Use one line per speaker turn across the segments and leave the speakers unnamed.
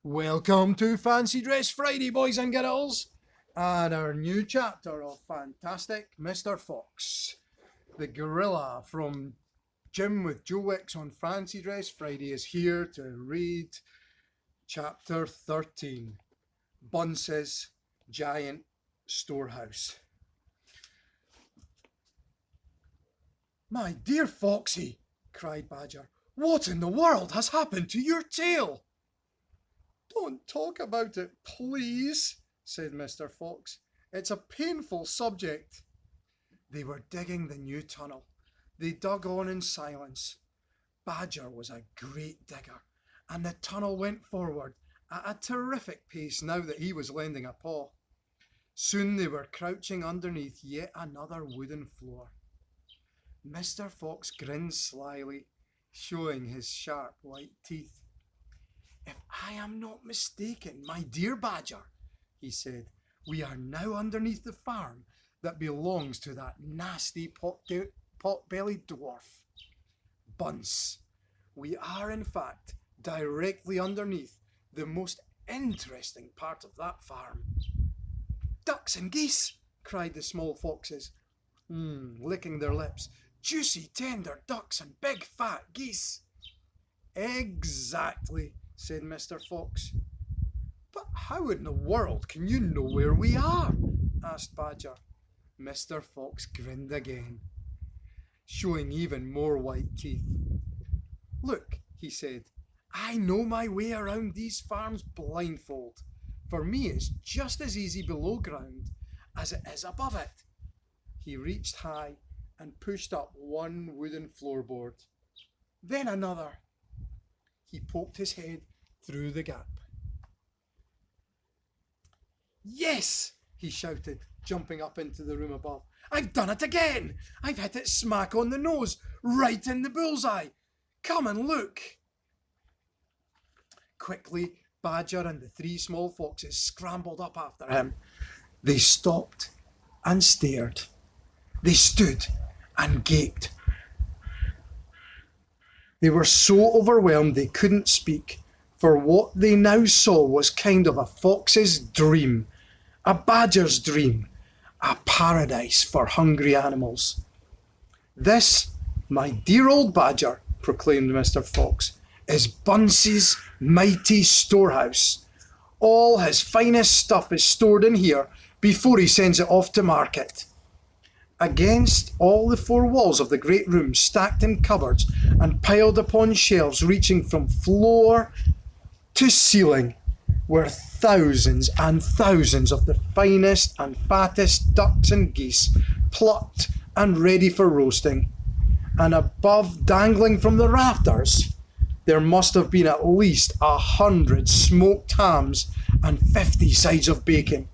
Welcome to Fancy Dress Friday, boys and girls, and our new chapter of Fantastic Mr. Fox. The gorilla from Jim with Joe Wicks on Fancy Dress Friday is here to read chapter 13, Bunce's Giant Storehouse. "My dear Foxy," cried Badger, "what in the world has happened to your tail?" "Don't talk about it, please," said Mr. Fox. "It's a painful subject." They were digging the new tunnel. They dug on in silence. Badger was a great digger, and the tunnel went forward at a terrific pace now that he was lending a paw. Soon they were crouching underneath yet another wooden floor. Mr. Fox grinned slyly, showing his sharp white teeth. "If I am not mistaken, my dear Badger," he said, "we are now underneath the farm that belongs to that nasty pot-bellied dwarf, Bunce. We are, in fact, directly underneath the most interesting part of that farm." "Ducks and geese!" cried the small foxes, licking their lips. "Juicy, tender ducks and big, fat geese." "Exactly," said Mr. Fox. "But how in the world can you know where we are?" asked Badger. Mr. Fox grinned again, showing even more white teeth. "Look," he said, "I know my way around these farms blindfold. For me, it's just as easy below ground as it is above it." He reached high and pushed up one wooden floorboard, then another. He poked his head through the gap. "Yes!" he shouted, jumping up into the room above. "I've done it again! I've hit it smack on the nose, right in the bullseye! Come and look!" Quickly, Badger and the three small foxes scrambled up after him. They stopped and stared. They stood and gaped. They were so overwhelmed they couldn't speak, for what they now saw was kind of a fox's dream, a badger's dream, a paradise for hungry animals. "This, my dear old Badger," proclaimed Mr. Fox, "is Bunce's mighty storehouse. All his finest stuff is stored in here before he sends it off to market." Against all the four walls of the great room, stacked in cupboards and piled upon shelves reaching from floor to ceiling, were thousands and thousands of the finest and fattest ducks and geese, plucked and ready for roasting. And above, dangling from the rafters, there must have been at least 100 smoked hams and 50 sides of bacon.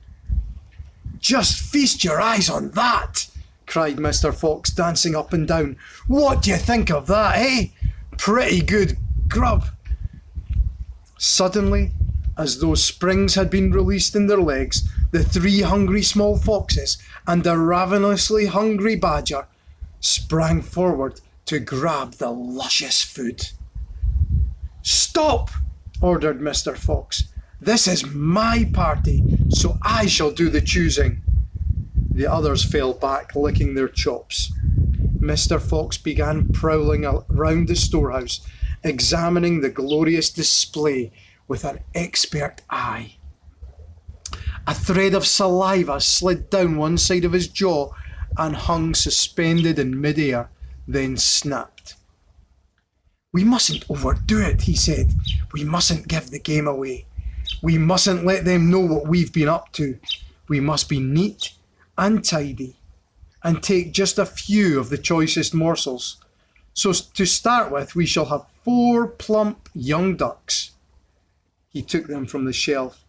"Just feast your eyes on that!" cried Mr. Fox, dancing up and down. "What do you think of that, eh? Pretty good grub." Suddenly, as though springs had been released in their legs, the three hungry small foxes and the ravenously hungry Badger sprang forward to grab the luscious food. "Stop!" ordered Mr. Fox. "This is my party, so I shall do the choosing." The others fell back, licking their chops. Mr. Fox began prowling around the storehouse, examining the glorious display with an expert eye. A thread of saliva slid down one side of his jaw and hung suspended in midair, then snapped. "We mustn't overdo it," he said. "We mustn't give the game away. We mustn't let them know what we've been up to. We must be neat and tidy, and take just a few of the choicest morsels. So to start with, we shall have 4 plump young ducks." He took them from the shelf.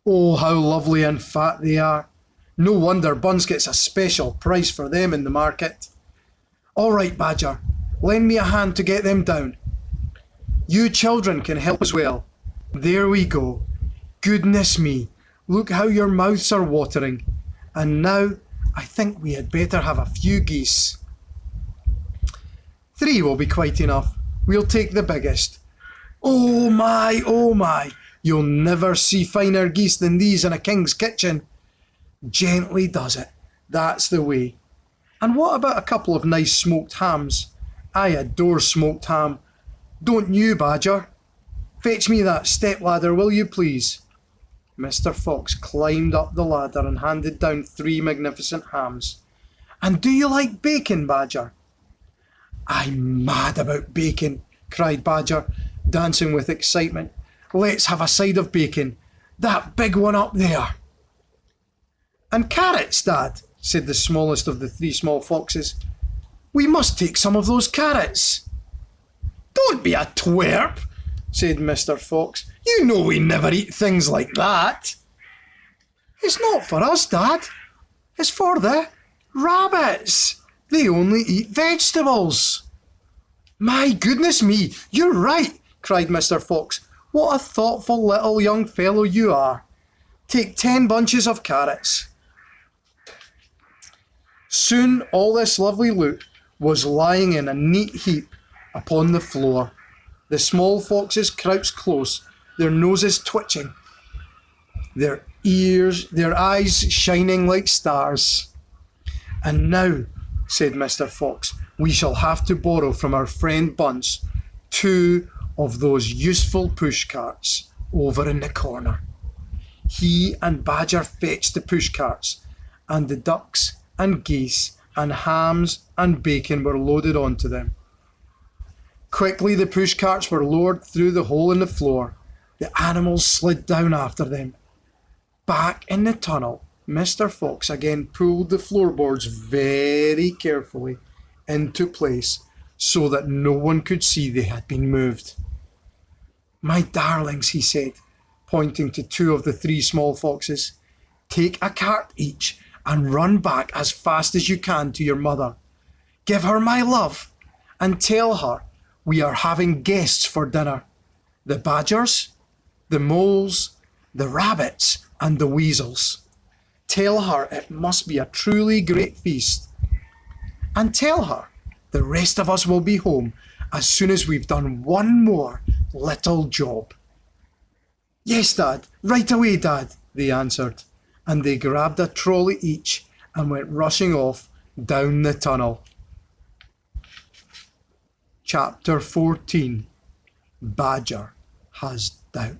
"Oh, how lovely and fat they are. No wonder Bunce gets a special price for them in the market." "All right, Badger, lend me a hand to get them down. You children can help as well. There we go. Goodness me, look how your mouths are watering. And now I think we had better have a few geese." "3 will be quite enough," We'll take the biggest. Oh my, you'll never see finer geese than these in a king's kitchen. Gently does it, that's the way. And what about a couple of nice smoked hams? I adore smoked ham. Don't you, Badger? Fetch me that step-ladder, will you please? Mr. Fox climbed up the ladder and handed down 3 magnificent hams. And do you like bacon, Badger? I'm mad about bacon, cried Badger, dancing with excitement. Let's have a side of bacon. That big one up there. And carrots, Dad, said the smallest of the 3 small foxes. We must take some of those carrots. Don't be a twerp, said Mr. Fox. You know we never eat things like that. It's not for us, Dad. It's for the rabbits. They only eat vegetables. My goodness me, you're right, cried Mr. Fox. What a thoughtful little young fellow you are. Take 10 bunches of carrots. Soon all this lovely loot was lying in a neat heap upon the floor. The small foxes crouched close, their noses twitching, their eyes shining like stars. And now, said Mr. Fox, we shall have to borrow from our friend Bunce 2 of those useful push carts over in the corner. He and Badger fetched the push carts, and the ducks and geese and hams and bacon were loaded onto them. Quickly the push carts were lowered through the hole in the floor. The animals slid down after them. Back in the tunnel, Mr. Fox again pulled the floorboards very carefully into place so that no one could see they had been moved. My darlings, he said, pointing to 2 of the 3 small foxes, take a cart each and run back as fast as you can to your mother. Give her my love and tell her we are having guests for dinner. The badgers, the moles, the rabbits and the weasels. Tell her it must be a truly great feast. And tell her the rest of us will be home as soon as we've done one more little job. Yes, Dad, right away, Dad, they answered, and they grabbed a trolley each and went rushing off down the tunnel. Chapter 14. Badger has doubts.